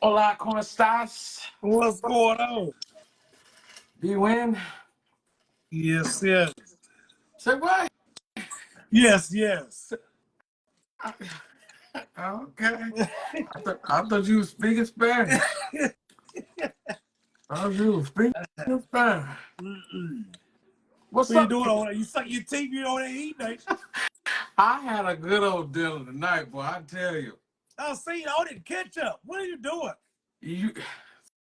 Hola, ¿cómo estás? What's going on? B-Win? Yes, yes. Say what? Yes, yes. Okay. I thought you were speaking Spanish. I thought you were speaking Spanish. What's What you up? doing over there? You suck your teeth, you over there eating, ain't you? I had a good old dinner tonight, boy. I tell you. I see you ordered ketchup. What are you doing? You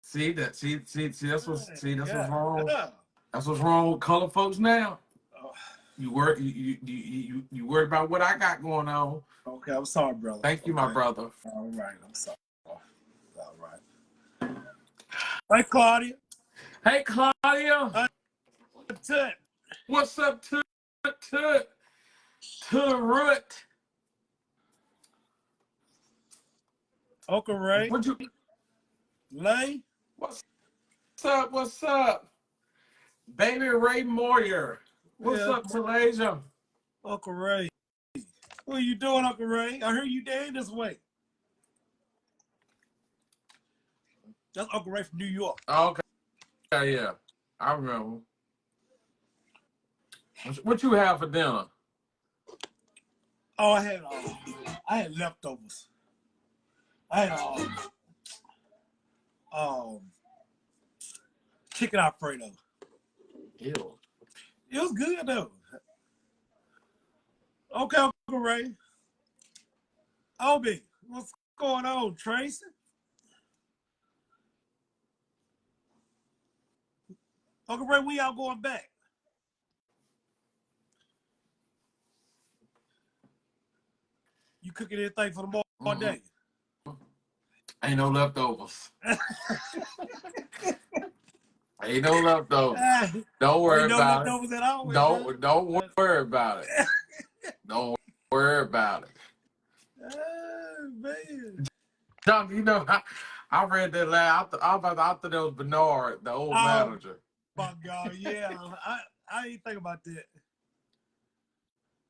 see that? See. That's what's Yeah. wrong. Yeah. That's what's wrong with colored folks now. Oh, You worried about what I got going on. okay, I'm sorry, brother. Thank you, Okay. my brother. All right, I'm sorry. All right. Hey, Claudia. Hey, Claudia. Tut. What's up to the root? Uncle Ray. What you? Lay. What's up? What's up, baby Ray Moyer? What's Yeah, up, Talasia? Uncle Ray. What are you doing, Uncle Ray? I heard you down this way. That's Uncle Ray from New York. Okay, yeah, I remember. What you have for dinner? Oh, I had leftovers. I had um chicken Alfredo. Ew. It was good though. Okay, Uncle Ray. Obi, what's going on, Tracy? Uncle Ray, we all going back. You cooking anything for them all day? Ain't no leftovers. Ain't no leftovers. Don't worry Ain't no about it. leftovers at all. Don't worry about it. Don't worry about it. Man. John, I read that last. I thought that was Bernard, the old Oh manager. my God, yeah. I ain't think about that.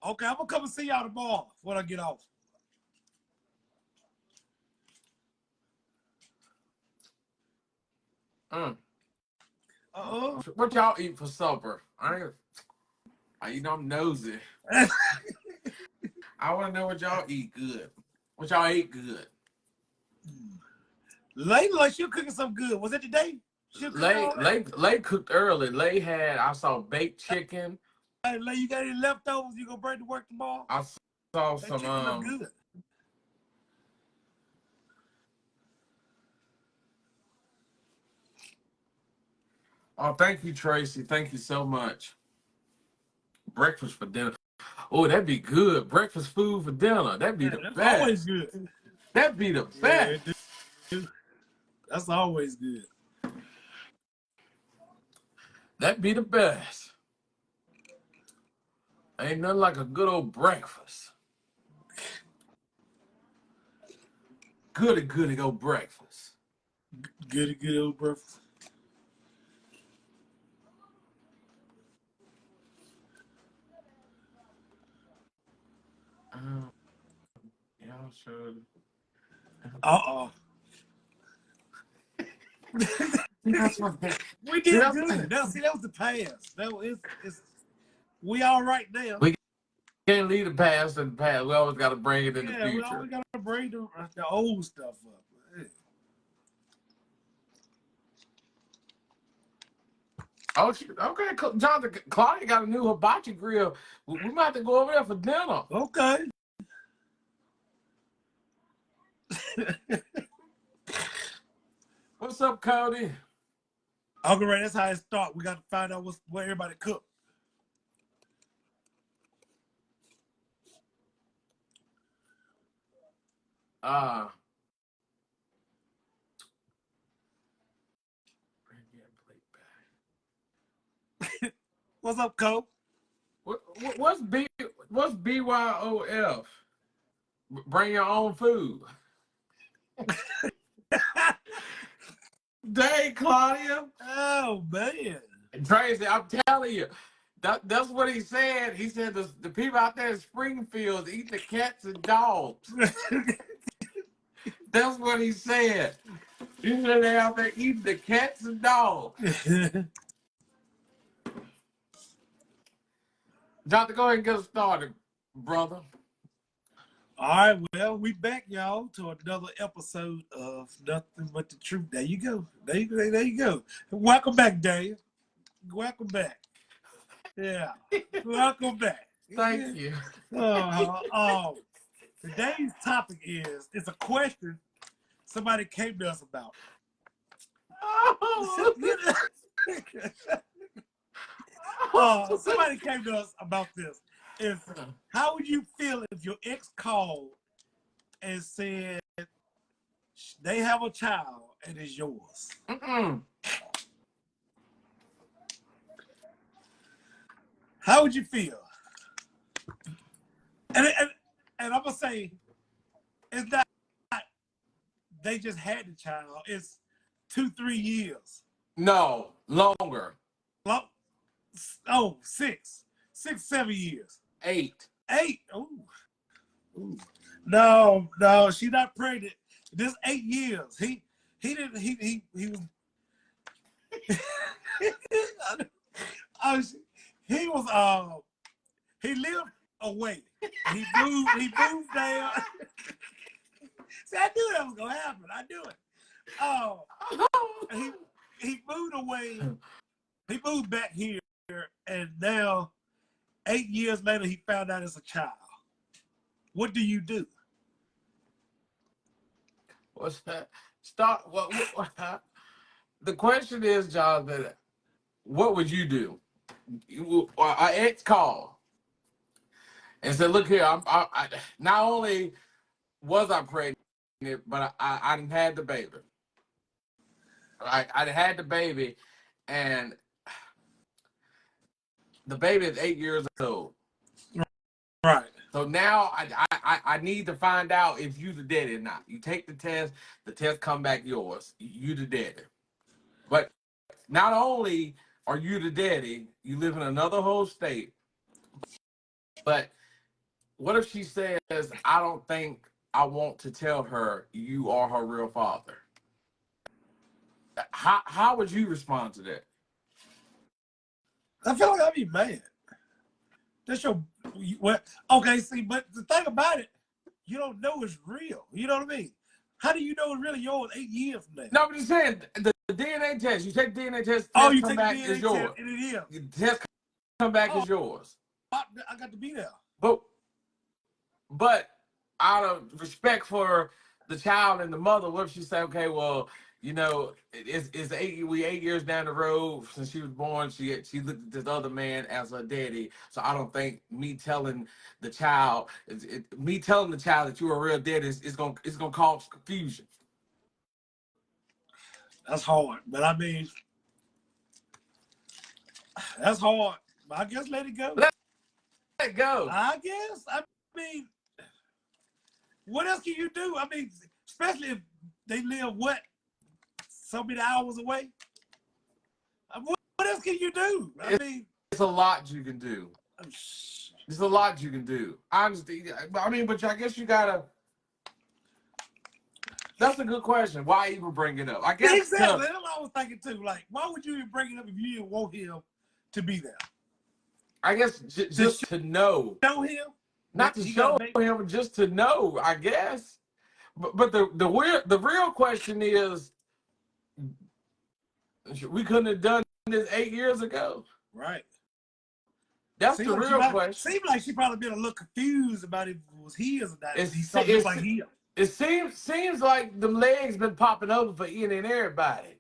Okay, I'm gonna come and see y'all tomorrow when I get off. What y'all eat for supper? I'm nosy. I want to know what y'all eat good. What y'all eat good? Lately, like she cooking something good. Was it today? Lay cooked early. I saw baked chicken. Hey, Lay, you got any leftovers? You gonna bring to work tomorrow? I saw That chicken look good. Oh, thank you, Tracy. Thank you so much. Breakfast for dinner. Oh, that'd be good. Breakfast food for dinner. That'd be the That's best. always good. That'd be the best. That's always good. That'd be the best. Ain't nothing like a good old breakfast. Goody old breakfast. Good old breakfast. Y'all should. That's what We did good. That was the past. We all right now. We can't leave the past in the past. We always got to bring it in the future. We always got to bring the old stuff up. Oh, okay. Jonathan, Claudia got a new hibachi grill. We might have to go over there for dinner. Okay. What's up, Cody? Uncle Ray, that's how it starts. We got to find out what everybody cook. What's up, Cole? What's BYOF? Bring your own food. Dang, Claudia. Oh man. Tracy, I'm telling you. That's what he said. He said the people out there in Springfield eat the cats and dogs. That's what he said. You should they out there eating the cats and dogs. Jonathan, go ahead and get us started, brother. All right, well, we back, y'all, to another episode of Nothing But the Truth. There you go. There you go. Welcome back, Dave. Welcome back. Yeah. Welcome back. Thank you. Today's topic is it's a question somebody came to us about. Somebody came to us about this. How would you feel if your ex called and said they have a child and it's yours? How would you feel? And I'm gonna say it's not they just had the child. It's 2-3 years. No, longer. Oh, 6-7 years. 8. Ooh. No, she's not pregnant. This 8 years. He was he lived away. He moved down. See, I knew that was gonna happen. I knew it. He moved away. He moved back here, and now 8 years later, he found out it's a child. What do you do? What's that? Start. What? The question is, Jonathan, what would you do? Our ex called and said, "Look here, I not only was I pregnant, but I didn't had the baby. I had the baby, and the baby is 8 years old. Right. So now I need to find out if you the daddy or not. You take the test come back yours. You the daddy. But not only are you the daddy, you live in another whole state. But what if she says, I don't think I want to tell her you are her real father? How would you respond to that? I feel like I'd be mad. That's your okay. See, but the thing about it, you don't know it's real. You know what I mean? How do you know it's really yours 8 years from now? No, but I'm just saying the DNA test. You take the DNA test. You come take back the DNA is yours. test and it is. The test come back is yours. I got to be there. But out of respect for the child and the mother, what if she say, okay, well, you know, it's 8 years down the road since she was born. She looked at this other man as her daddy. So I don't think me telling the child that you're a real daddy is gonna cause confusion. That's hard, but I mean, that's hard. But I guess let it go. Let it go. I guess. I mean, what else can you do? I mean, especially if they live so many hours away. What else can you do? I mean, it's a lot you can do. There's a lot you can do. Honestly, I mean, but I guess you gotta. That's a good question. Why even bring it up? I guess exactly. That's what I was thinking too. Like, why would you even bring it up if you didn't want him to be there? I guess just to know. Show him. Not to show him, just to know. I guess. But the real question is, we couldn't have done this 8 years ago. Right. That's the real question. Seems like she probably been a little confused about if it was his or not. It's like him. It seems like them legs been popping over for any and everybody.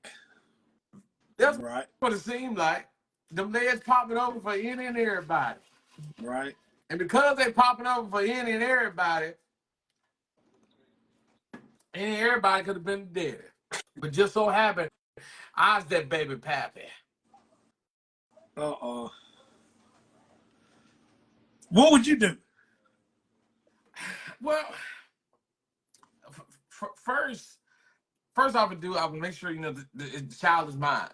That's right. What it seemed like. Them legs popping over for any and everybody. Right. And because they popping over for any and everybody could have been dead. But just so happened, I was that baby pappy. What would you do? Well, first I would make sure, you know, the child is mine.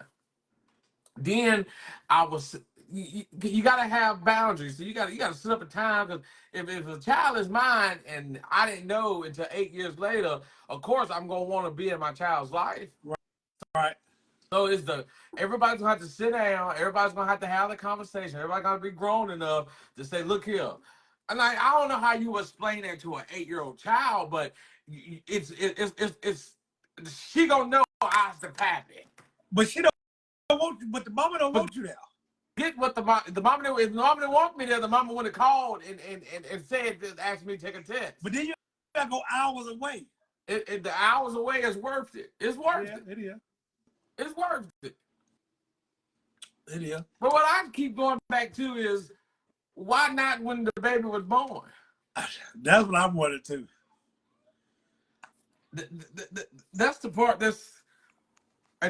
Then I was, you got to have boundaries. So you got to set up a time, because if a child is mine and I didn't know until 8 years later, of course I'm gonna want to be in my child's life. Right. So everybody's gonna have to sit down. Everybody's gonna have to have the conversation. Everybody's gonna be grown enough to say, "Look here." And I don't know how you explain that to an 8-year-old child, but it's she gonna know I's the pappy. But she don't want you. But the mama don't want you there. Get what the mama, if the mama didn't want me there, the mama would have called and said, asked me to take a test. But then you gotta go hours away. The hours away is worth it. It's worth it. It is. It's worth it. It is. But what I keep going back to is, why not when the baby was born? That's what I wanted to. That's the part that's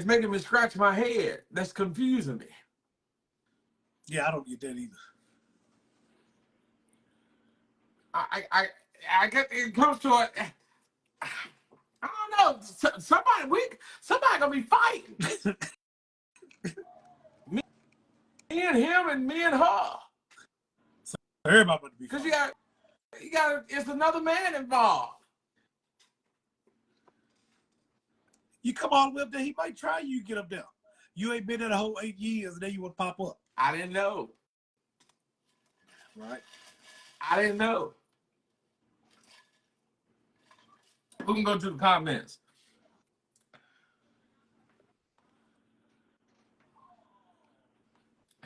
making me scratch my head. That's confusing me. Yeah, I don't get that either. I get it comes to it. I don't know. Somebody gonna be fighting. me and him and me and her. So everybody about to be. Because you got. It's another man involved. You come all the way up there, he might try you to get up there. You ain't been there the whole 8 years, and then you want to pop up. I didn't know. Right. I didn't know. We can go to the comments.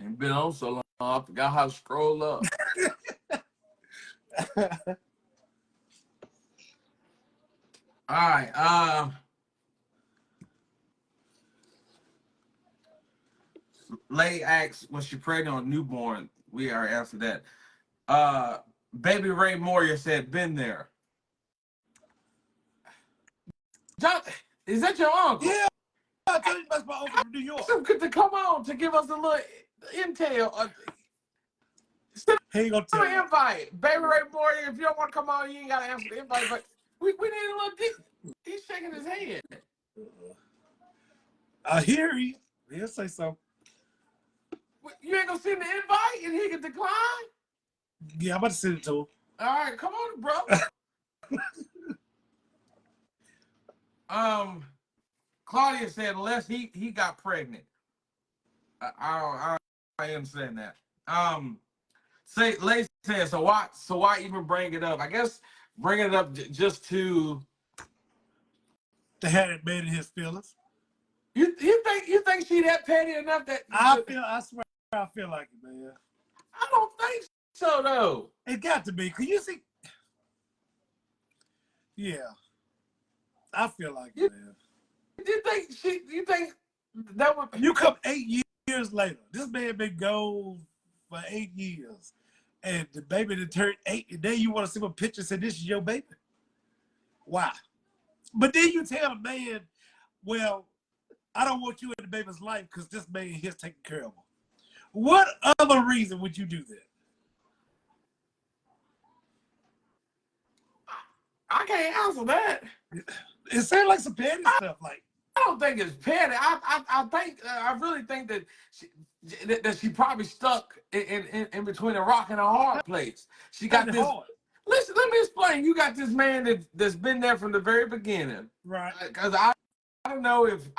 Ain't been on so long, I forgot how to scroll up. All right. Lay asks, was she pregnant or newborn? We already answered that. Baby Ray Moria said, been there. John, is that your uncle? Yeah, I told you that's my uncle from New York. So good to come on to give us a little intel. He ain't gonna tell you. Invite. Baby Ray Moria, if you don't want to come on, you ain't got to answer the invite, but we need a little deep. He's shaking his head. I hear you. He'll say so. You ain't gonna send the invite and he can decline? Yeah, I'm about to send it to him. All right, come on, bro. Claudia said unless he got pregnant. I understand that. Lacey said, so why even bring it up? I guess bringing it up just to have it made in his feelings. You think she that petty enough that I swear I feel like it, man. I don't think so though. It got to be. Cause you see, yeah, I feel like it, man. You think that would you come 8 years later? This man been gone for 8 years, and the baby that turned 8, and then you want to see a picture and say this is your baby? Why? But then you tell a man, well, I don't want you in the baby's life because this man here's taking care of him. What other reason would you do that? I can't answer that. It sounds like some petty stuff. Like, I don't think it's petty. I really think that she probably stuck in between a rock and a hard place. She got this. Hard. Listen, let me explain. You got this man that's been there from the very beginning, right? Because I don't know if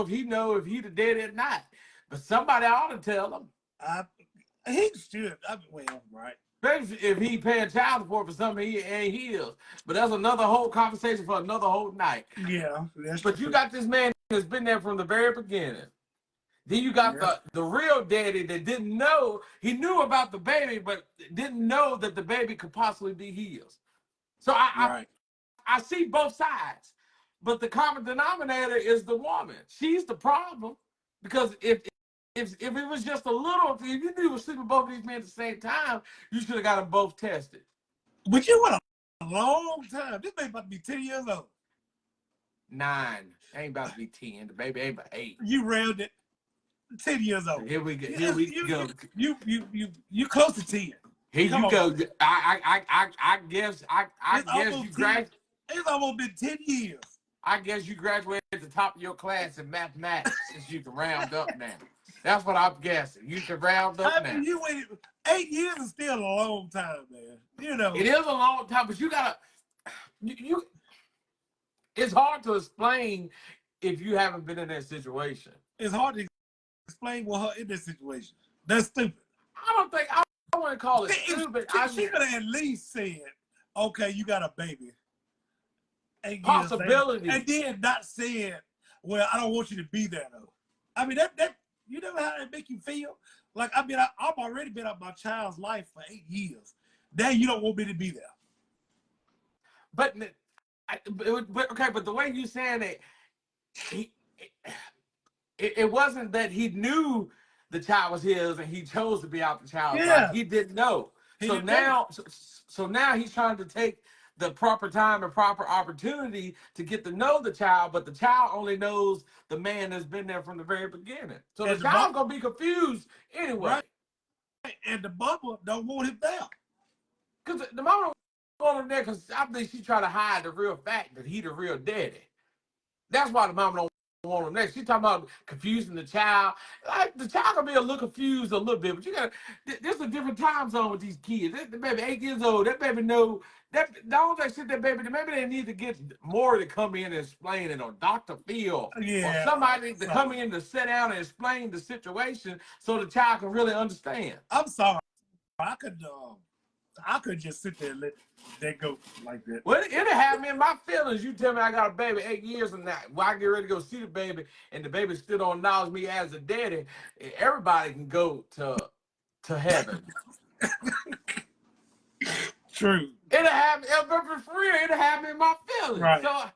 he the daddy or not, but somebody ought to tell him. He should. Well, right. Especially if he paying child support for something he ain't his. But that's another whole conversation for another whole night. Yeah. But true. You got this man that's been there from the very beginning. Then you got the real daddy that didn't know. He knew about the baby, but didn't know that the baby could possibly be his. So I see both sides. But the common denominator is the woman. She's the problem. Because if it was just a little, if you knew you were sleeping with both of these men at the same time, you should have got them both tested. But you went a long time. This baby about to be 10 years old. 9. Ain't about to be 10. The baby ain't about 8. You rounded it. 10 years old. Here we go. You close to 10. Here you go. I guess you graduated. It's almost been 10 years. I guess you graduated at the top of your class in mathematics since you can round up now. That's what I'm guessing. You can round up I now. mean, you waited 8 years is still a long time, man. You know, It is a long time, but you gotta you it's hard to explain if you haven't been in that situation. it's hard to explain with her in this situation. That's stupid. I don't think I want to call it stupid. She could have at least said, "Okay, you got a baby." 8 years later, Possibility. and then not said, "Well, I don't want you to be there though." I mean, that you know how that make you feel? Like I mean, I've already been out my child's life for 8 years. Now you don't want me to be there. But, okay, but the way you saying it, he, it wasn't that he knew the child was his and he chose to be out the child's life. He didn't know. So now he's trying to take the proper time and proper opportunity to get to know the child, but the child only knows the man that's been there from the very beginning. So the child's gonna be confused anyway. Right. And the mama don't want him there. Because the mama going him there because I think she trying to hide the real fact that he the real daddy. That's why the mama don't want him there. She talking about confusing the child. Like the child can be a little confused a little bit, but you got there's a different time zone with these kids. The baby 8 years old. That baby know that don't they sit that baby. Maybe they need to get more to come in and explain it, or Dr. Phil, or somebody to come in to sit down and explain the situation so the child can really understand. I'm sorry, I could just sit there and let that go like that. Well, it'll have me in my feelings. You tell me I got a baby 8 years and that when I get ready to go see the baby and the baby still don't acknowledge me as a daddy, everybody can go to heaven. True. It'll have me, for real, it'll have me in my feelings. Right. So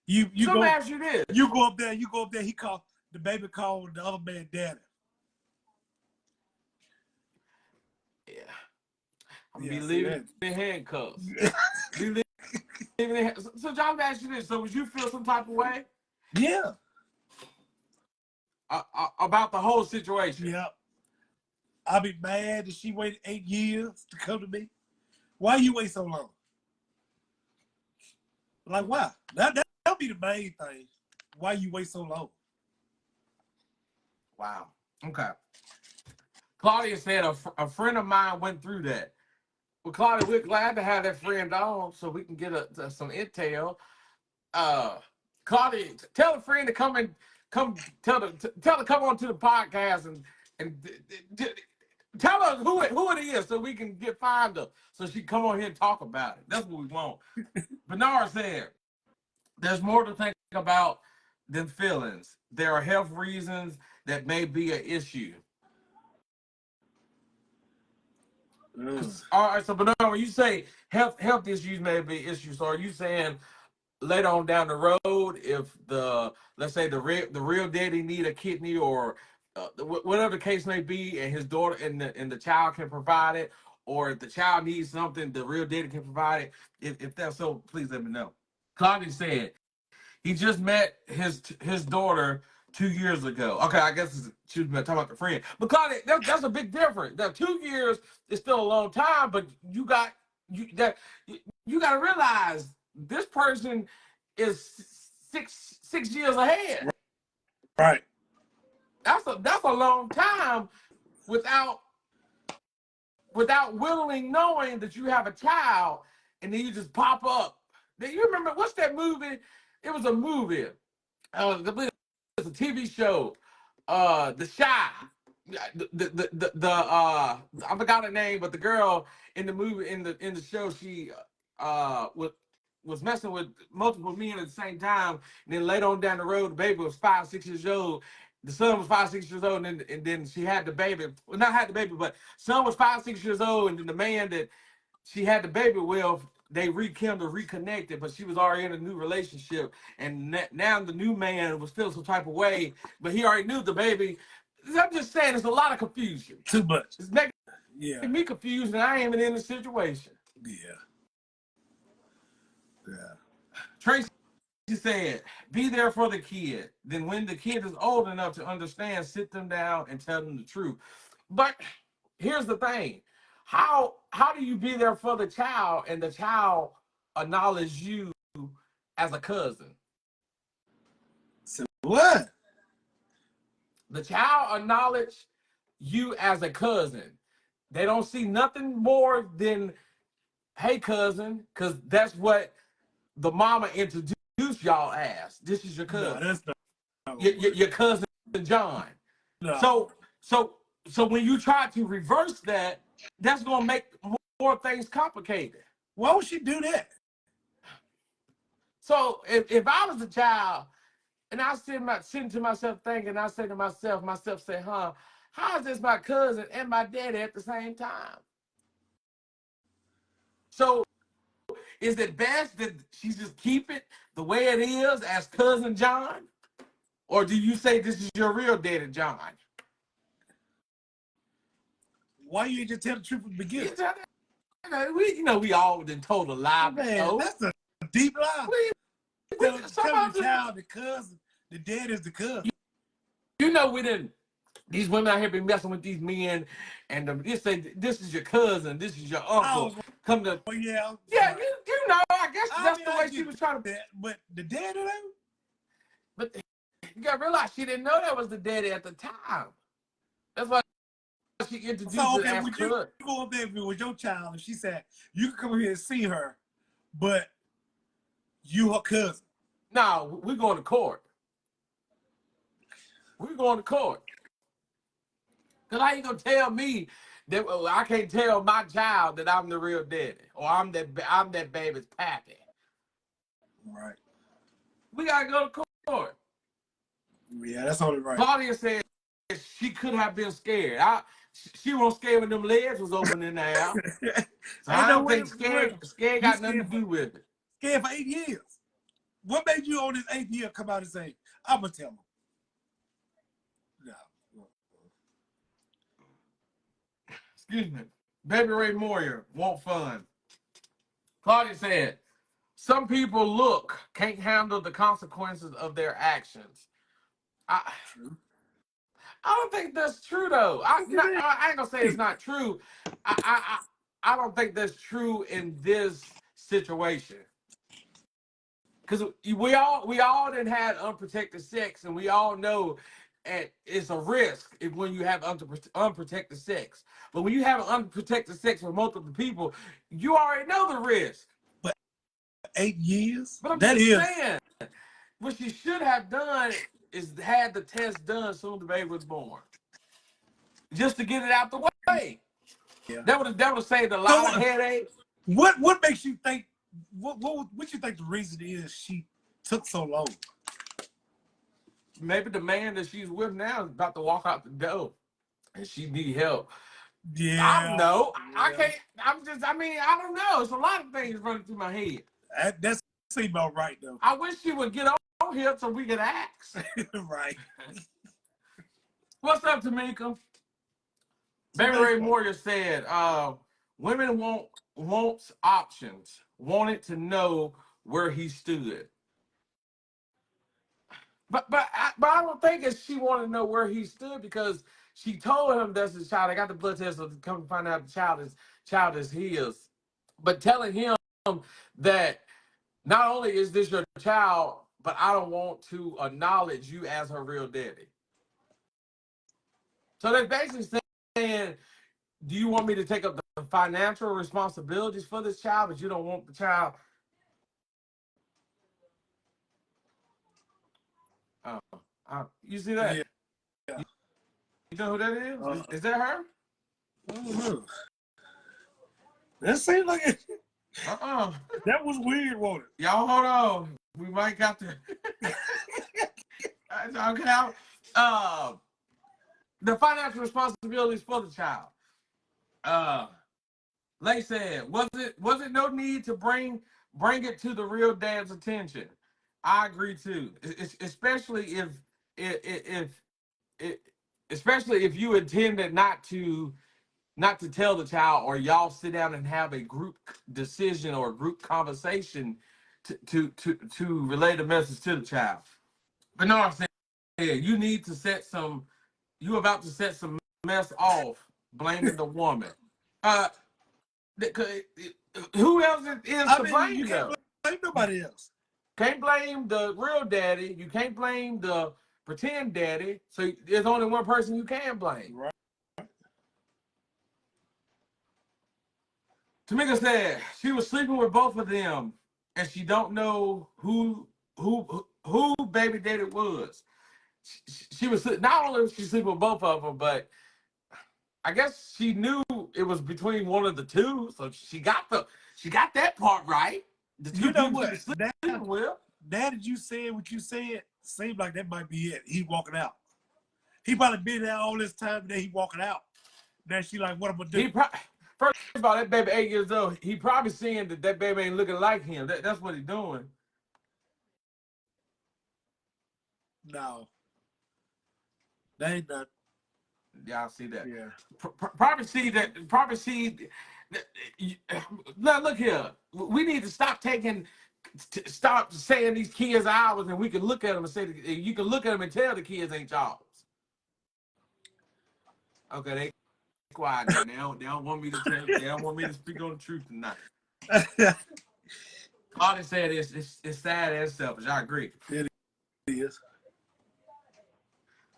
you let go, me ask you this. You go up there, he called the baby called the other man daddy. Yeah. I'm be leaving in handcuffs. So John, ask you this. So would you feel some type of way? Yeah. About the whole situation? Yeah. I'll be mad that she waited 8 years to come to me. Why you wait so long? Like, why? That'll be the main thing. Why you wait so long? Wow. Okay. Claudia said a friend of mine went through that. Well, Claudia, we're glad to have that friend on so we can get some intel. Claudia, tell a friend to come tell her to come on to the podcast and tell her who it is so we can find her so she can come on here and talk about it. That's what we want. Bernard said, "There's more to think about than feelings. There are health reasons that may be an issue." All right, so Bernard, when you say health issues may be issues, so are you saying later on down the road, if let's say the real daddy need a kidney or whatever the case may be, and his daughter and the child can provide it, or if the child needs something, the real daddy can provide it. If that's so, please let me know. Claudia said he just met his daughter 2 years ago. Okay, I guess she was talking about the friend. But Claudia, that's a big difference. Now 2 years is still a long time, but you got to realize this person is six years ahead. Right. That's a long time without willingly knowing that you have a child, and then you just pop up. Then you remember what's that movie? It was a movie. It's a TV show. The Shy. I forgot her name, but the girl in the movie in the show, she was messing with multiple men at the same time, and then later on down the road, the baby was 5, 6 years old. The son was 5, 6 years old, and then she had the baby. Well, not had the baby, but son was 5, 6 years old, and then the man that she had the baby with, they rekindled, reconnected, but she was already in a new relationship, and now the new man was feeling some type of way, but he already knew the baby. I'm just saying, there's a lot of confusion. Too much. It's making me confused, and I ain't even in the situation. Yeah. Tracy said, "Be there for the kid. Then when the kid is old enough to understand, sit them down and tell them the truth." But here's the thing. How do you be there for the child and the child acknowledge you as a cousin? So what? The child acknowledge you as a cousin. They don't see nothing more than, hey, cousin, because that's what the mama introduced y'all as. This is your No, cousin. that's not Your cousin John. no. So when you try to reverse that, that's gonna make more things complicated. Why would she do that? So if I was a child and I sitting to myself thinking, I say to myself say, how is this my cousin and my daddy at the same time? So is it best that she just keep it the way it is as cousin John? Or do you say this is your real daddy, John? Why you ain't just tell the truth from the beginning? We all been told a lie. Man, that's a deep lie. Tell the child the cousin, the dad is the cousin. We didn't. These women out here been messing with these men, and they say this is your cousin, this is your uncle. Come to, yeah. I guess that's the way she was trying to. But the daddy though. But you gotta realize she didn't know that was the daddy at the time. That's why she introduced it as cousin. You go up there with your child, and she said you can come here and see her, but you her cousin. No, we're going to court. We're going to court. Because how you going to tell me that I can't tell my child that I'm the real daddy or I'm that baby's pappy? Right. We got to go to court. Yeah, that's only right. Claudia said she could have been scared. She wasn't scared when them legs was open in the air. So I don't think scared got nothing to do with it. Scared for 8 years. What made you on this 8th year come out and say, I'm going to tell him? No. Excuse me. Baby Ray Moyer, want fun. Claudia said, some people can't handle the consequences of their actions. I don't think that's true, though. I ain't going to say it's not true. I don't think that's true in this situation. Because we all done had unprotected sex, and we all know it's a risk when you have unprotected sex. But when you have unprotected sex with multiple people, you already know the risk. But 8 years? But I'm just saying, what she should have done is had the test done soon the baby was born, just to get it out the way. Yeah. That would have saved a lot of headache. What makes you think? What you think the reason is she took so long? Maybe the man that she's with now is about to walk out the door, and she need help. Yeah, I don't know. Yeah. I can't. I don't know. It's a lot of things running through my head. That seems about right though. I wish she would get on here so we could ask. Right. What's up, Tamika? Baby Ray Moyer said, women wants options, wanted to know where he stood. But I don't think she wanted to know where he stood because she told him that's his child. I got the blood test to come find out the child is his. But telling him that not only is this your child, but I don't want to acknowledge you as her real daddy. So they're basically saying, do you want me to take up the financial responsibilities for this child, but you don't want the child? You see that? Yeah. You know who that is? Is that her? I don't know. That seems like it. That was weird, wasn't it? Y'all hold on. We might got to. Okay. The financial responsibilities for the child. Lay said, was it no need to bring it to the real dad's attention? I agree too, especially if you intended not to tell the child, or y'all sit down and have a group decision or a group conversation to relay the message to the child. But no, I'm saying you need to you're about to set some mess off blaming the woman. Who else is to blame? You can't blame nobody else. Can't blame the real daddy. You can't blame the pretend daddy. So there's only one person you can blame. Right. Tamika said she was sleeping with both of them, and she don't know who baby daddy was. She was not only was she sleeping with both of them, but I guess she knew it was between one of the two, so she got that part right. The two You know people what? she was sleeping with. Now that you said what you said, seems like that might be it. He walking out. He probably been there all this time, and then he walking out. Now she like, what am I doing? First of all, that baby 8 years old. He probably seeing that baby ain't looking like him. That's what he's doing. No, that ain't nothing. Y'all see that? Yeah. Probably see that. Probably see. Now look here. We need to stop saying these kids are ours, and we can look at them and say you can look at them and tell the kids ain't y'all. Okay, they quiet now. They don't want me to tell. They don't want me to speak on the truth tonight. All they said is it's sad and selfish. I agree. It is.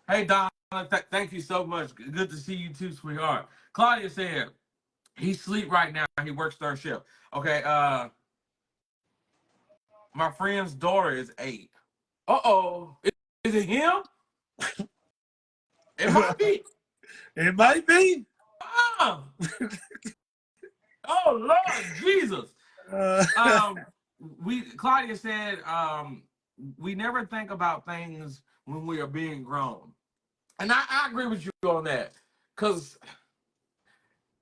Hey Donna, thank you so much. Good to see you too, sweetheart. Claudia said he sleep right now. He works third shift. Okay. My friend's daughter is 8. Uh-oh. Is it him? It might be. It might be. Oh, oh Lord Jesus. Claudia said, we never think about things when we are being grown. And I agree with you on that. Because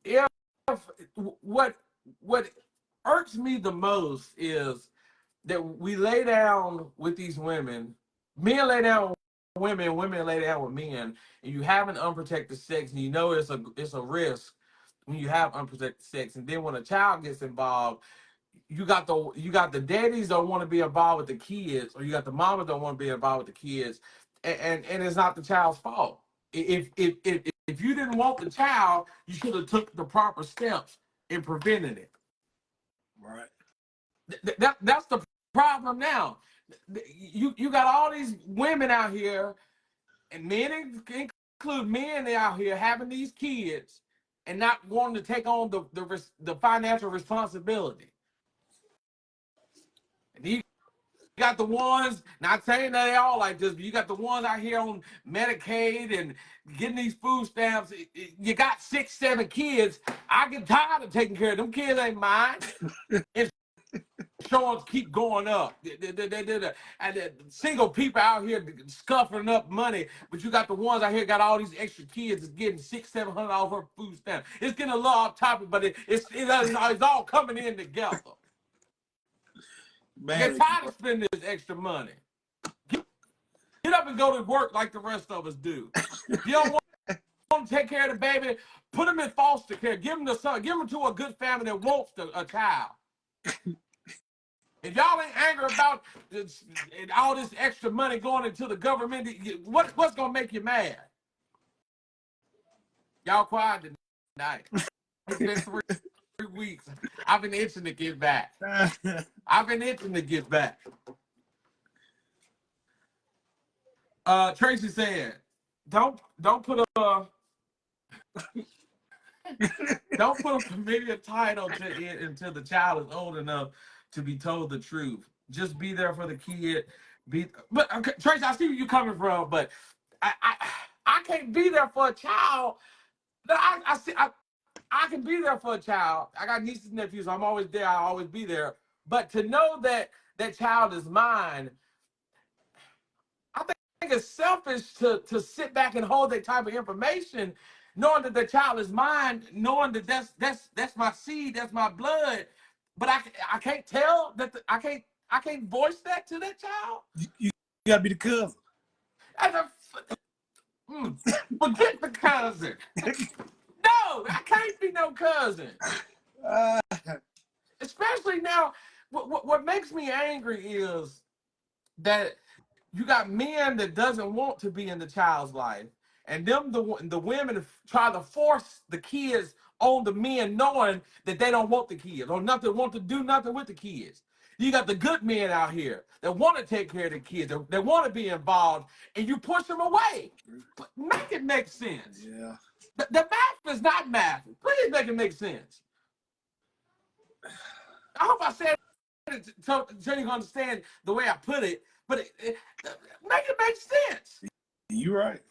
if what irks me the most is that we lay down with these women, men lay down with women, women lay down with men, and you have an unprotected sex, and you know it's a risk when you have unprotected sex, and then when a child gets involved, you got the daddies don't want to be involved with the kids, or you got the mamas don't want to be involved with the kids, and it's not the child's fault. If you didn't want the child, you should have took the proper steps in preventing it. Right. That's the problem now. You got all these women out here, and men include men out here having these kids and not wanting to take on the financial responsibility. And you got the ones, not saying that they all like this, but you got the ones out here on Medicaid and getting these food stamps. You got 6, 7 kids. I get tired of taking care of them. Kids ain't mine. Insurance keep going up. And the single people out here scuffing up money, but you got the ones out here got all these extra kids that's getting $600-700 for food stamps. It's getting a little off topic, but it's all coming in together. Get tired of spending this extra money. Get up and go to work like the rest of us do. You don't want to take care of the baby, put them in foster care. Give them to a good family that wants a child. If y'all ain't angry about all this extra money going into the government, what's going to make you mad? Y'all quiet tonight. It's been 3 weeks. I've been itching to get back. Tracy said, don't put a don't put a familiar title until the child is old enough to be told the truth. Just be there for the kid. But okay, Tracy, I see where you're coming from, but I can't be there for a child. I can be there for a child. I got nieces and nephews, so I'm always there. I'll always be there. But to know that that child is mine, I think it's selfish to sit back and hold that type of information, knowing that the child is mine, knowing that that's my seed, that's my blood. But I can't tell that I can't voice that to that child. You gotta be the cousin. Forget the cousin. No, I can't be no cousin. Especially now, what makes me angry is that you got men that doesn't want to be in the child's life, and the women try to force the kids on the men, knowing that they don't want the kids or want to do nothing with the kids. You got the good men out here that want to take care of the kids, that want to be involved, and you push them away. But make it make sense. Yeah. The math is not math. Please make it make sense. I hope I said it so you can understand the way I put it, but make it make sense. You're right.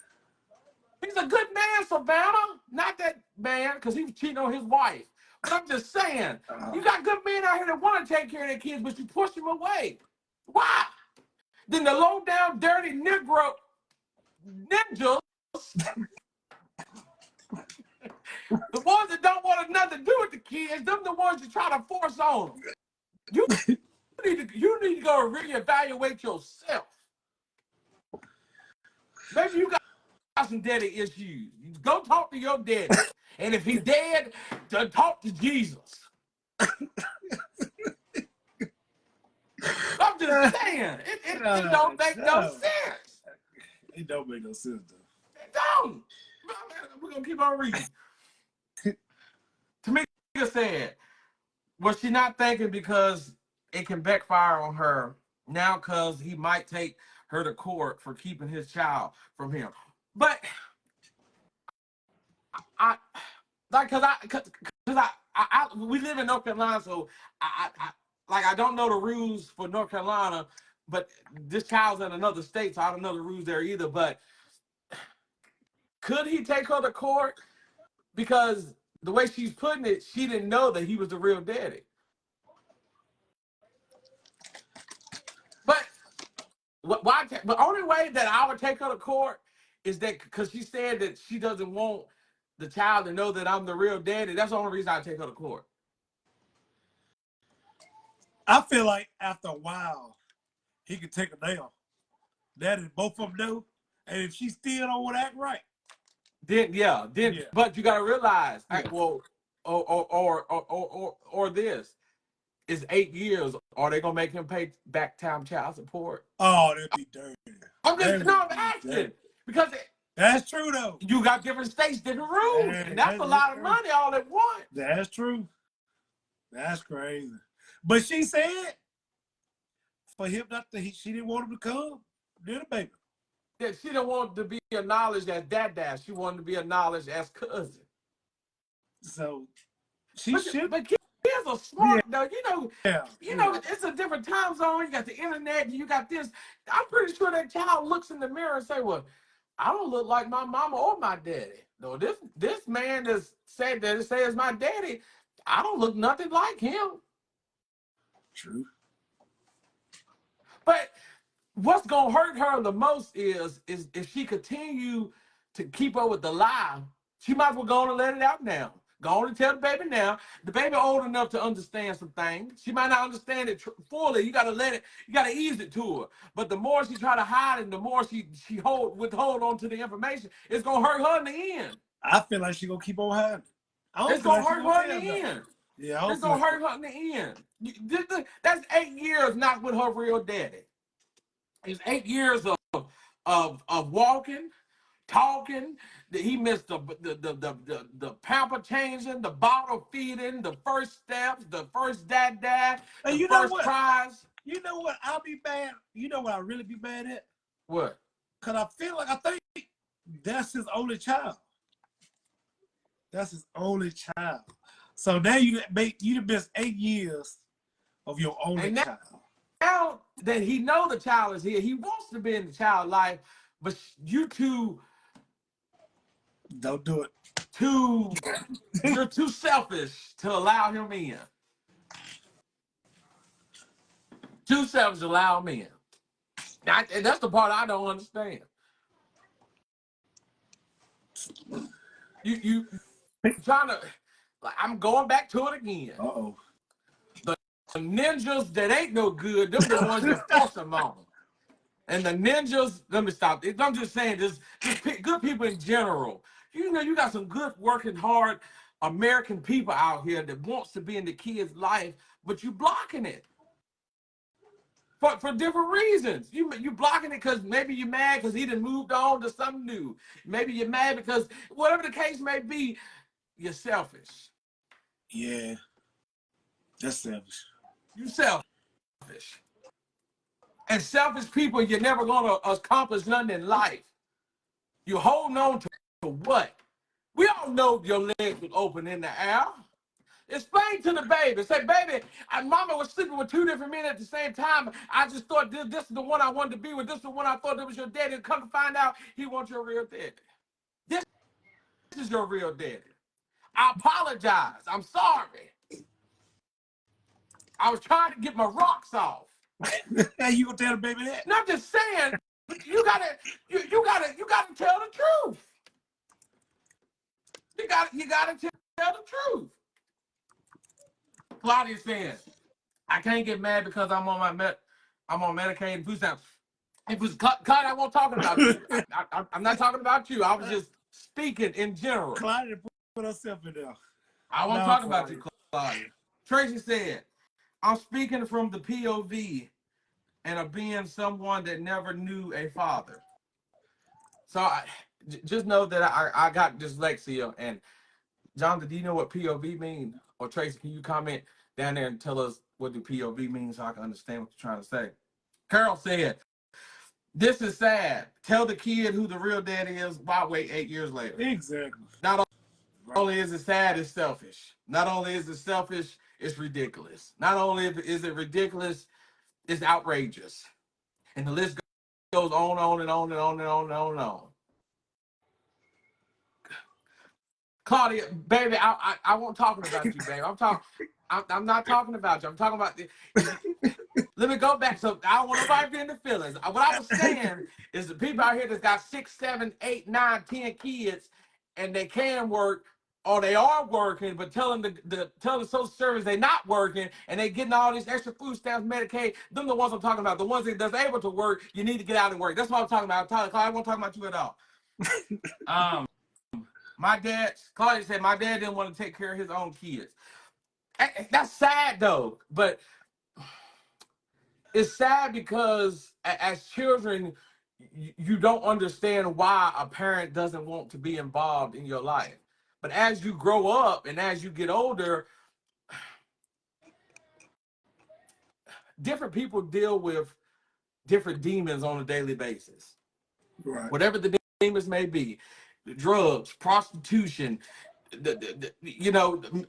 He's a good man, Savannah. Not that man, because he was cheating on his wife. But I'm just saying, you got good men out here that want to take care of their kids, but you push them away. Why? Then the low down, dirty Negro ninjas, the ones that don't want nothing to do with the kids, them the ones you try to force on them. You need to go reevaluate yourself. Maybe you got some daddy issues. Go talk to your daddy. And if he's dead, to talk to Jesus. I'm just saying. It don't make no sense. It don't make no sense, though. It don't. We're going to keep on reading. Tamika said, was she not thinking because it can backfire on her now because he might take her to court for keeping his child from him? But we live in North Carolina, so I don't know the rules for North Carolina, but this child's in another state, so I don't know the rules there either. But could he take her to court? Because the way she's putting it, she didn't know that he was the real daddy. But why? The only way that I would take her to court is that because she said that she doesn't want the child to know that I'm the real daddy. That's the only reason I take her to court. I feel like after a while, he could take her down. That is both of them know. And if she still don't want to act right, then yeah. But you gotta realize, well, or this is 8 years. Are they gonna make him pay back time child support? Oh, that'd be dirty. I'm asking because that's true though. You got different states, different rules, and that's a lot of money all at once. That's true. That's crazy. But she said for him not to, she didn't want him to come, did a baby. Yeah, she didn't want to be acknowledged as dad. She wanted to be acknowledged as cousin. So she should. But kids are smart though. You know, it's a different time zone. You got the internet. You got this. I'm pretty sure that child looks in the mirror and say, "Well, I don't look like my mama or my daddy. No, this man is said that it says my daddy. I don't look nothing like him." True. But what's gonna hurt her the most is if she continue to keep up with the lie, she might as well go on and let it out now. Go on and tell the baby now. The baby old enough to understand some things. She might not understand it fully. You gotta let it. You gotta ease it to her. But the more she try to hide it, the more she withhold on to the information, it's gonna hurt her in the end. I feel like she's gonna keep on hiding. It's gonna hurt her in the end. Yeah, it's gonna hurt her in the end. That's 8 years not with her real daddy. It's 8 years of walking, talking. He missed the pamper changing, the bottle feeding, the first steps, the first dad, the first cries. You know what? I'll be mad. You know what I really be mad at? What? Because I think that's his only child. That's his only child. So now you missed 8 years of your only child. Now that he know the child is here, he wants to be in the child life, but you two don't do it. You're too selfish to allow him in. Too selfish to allow him in. That's the part I don't understand. You trying to, like, I'm going back to it again. Uh-oh. The ninjas that ain't no good, them the ones you force them on. And the ninjas, let me stop. I'm just saying, just good people in general. You know, you got some good, working hard American people out here that wants to be in the kid's life, but you blocking it. For different reasons. You blocking it because maybe you're mad because he done moved on to something new. Maybe you're mad because whatever the case may be, you're selfish. Yeah. That's selfish. You selfish. selfish. And selfish people, you're never going to accomplish nothing in life. You're holding on to what? We all know your legs was open in the air. Explain to the baby. Say, baby, mama was sleeping with two different men at the same time. I just thought this is the one I wanted to be with. This is the one I thought that was your daddy. Come to find out, he wants your real daddy. This is your real daddy. I apologize. I'm sorry. I was trying to get my rocks off. Hey, you gonna tell the baby that? And I'm just saying, you gotta tell the truth. You gotta tell the truth. Claudia says, I can't get mad because I'm on Medicaid and food stamps. If it's cut, I won't talk about you. I'm not talking about you. I was just speaking in general. Claudia put herself in there. I won't talk about you, Claudia. Tracy said, I'm speaking from the POV and of being someone that never knew a father. So just know that I got dyslexia. And Jonathan, do you know what POV means? Or Tracy, can you comment down there and tell us what the POV means so I can understand what you're trying to say? Carol said, this is sad. Tell the kid who the real daddy is. Why wait 8 years later? Exactly. Not only is it sad, it's selfish. Not only is it selfish, it's ridiculous. Not only is it ridiculous, it's outrageous. And the list goes on and on and on and on and on and on. Claudia, baby, I won't talking about you, baby. I'm not talking about you. I'm talking about let me go back. So I don't want nobody to be in the feelings. What I was saying is the people out here that's got 6, 7, 8, 9, 10 kids, and they can work or they are working, but telling the social service they're not working, and they getting all these extra food stamps, Medicaid. Them the ones I'm talking about. The ones that's able to work, you need to get out and work. That's what I'm talking about. I won't talk about you at all. My dad, Claudia said, my dad didn't want to take care of his own kids. That's sad though, but it's sad because as children, you don't understand why a parent doesn't want to be involved in your life. But as you grow up and as you get older, different people deal with different demons on a daily basis. Right. Whatever the demons may be, drugs, prostitution,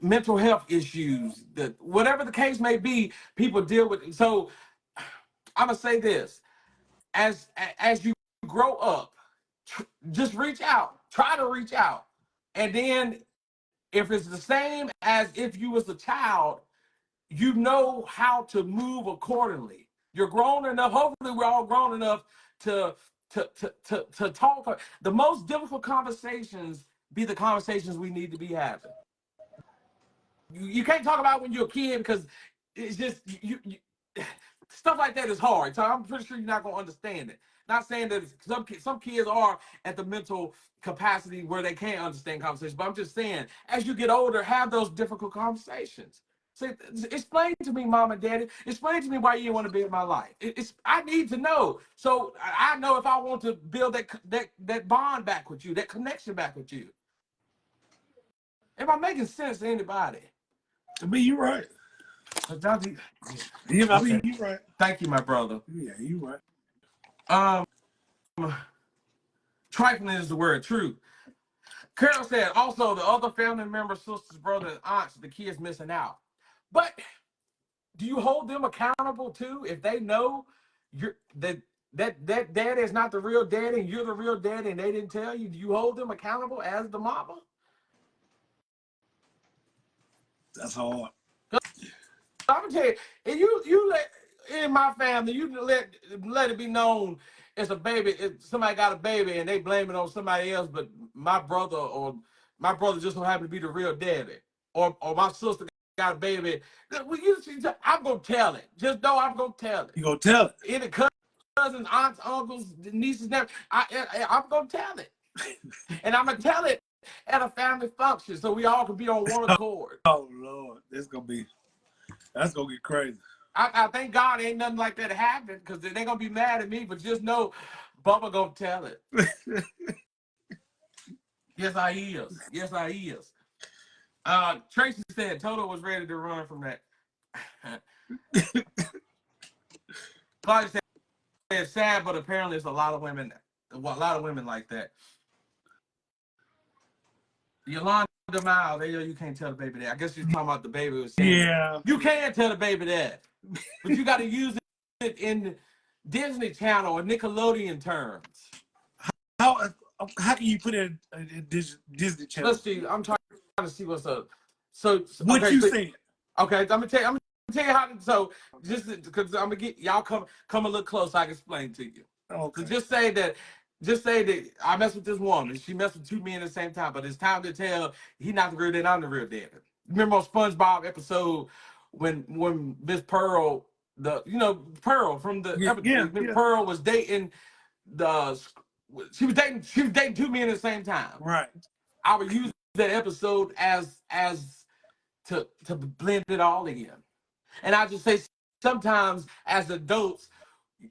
mental health issues, whatever the case may be, people deal with it. So I'm gonna say this: as you grow up, just reach out, try to reach out, and then if it's the same as if you was a child, you know how to move accordingly. You're grown enough. Hopefully, we're all grown enough to talk. The most difficult conversations be the conversations we need to be having. You can't talk about when you're a kid because it's just you stuff like that is hard. So I'm pretty sure you're not going to understand it. Not saying that some kids are at the mental capacity where they can't understand conversations, but I'm just saying as you get older, have those difficult conversations. Say, explain to me, mom and daddy. Explain to me why you want to be in my life. I need to know, so I know if I want to build that bond back with you, that connection back with you. Am I making sense to anybody? To me, you're right. Jonty, Yeah, I mean, you're right. Thank you, my brother. Yeah, you're right. Trifling is the word truth. Carol said, also the other family members, sisters, brothers, and aunts, the kids missing out. But do you hold them accountable too if they know that daddy is not the real daddy and you're the real daddy and they didn't tell you? Do you hold them accountable as the mama? That's hard. I'm gonna tell you, and you let in my family, you let it be known it's a baby. If somebody got a baby and they blame it on somebody else, but my brother just don't happen to be the real daddy, or my sister got a baby. I'm gonna tell it. Just know I'm gonna tell it. You gonna tell it? Any cousins, aunts, uncles, nieces, nephews, I'm gonna tell it, and I'm gonna tell it at a family function so we all can be on one accord. Oh Lord, that's gonna get crazy. I thank God ain't nothing like that happen because they're gonna be mad at me, but just know Bubba gonna tell it. Yes, I is. Yes, I is. Tracy said Toto was ready to run from that. like I said, it's sad, but apparently it's a lot of women like that. Yolanda Miles, you can't tell the baby that. I guess you're talking about the baby was saying Yeah. you can tell the baby that, but you got to use it in Disney Channel or Nickelodeon terms. How can you put it in Disney Channel? Let's see. I'm trying to see what's up. So what okay, you so, saying? Okay, I'm gonna tell you how to. So just because I'm gonna get y'all come a little close, so I can explain to you. Okay. So just say that I mess with this woman. She messed with two men at the same time, but it's time to tell he not the real dad. I'm the real dad. Remember on SpongeBob episode when Miss Pearl, Pearl from the Pearl was dating she was dating two men at the same time. Right. I would use that episode as to blend it all in. And I just say sometimes as adults,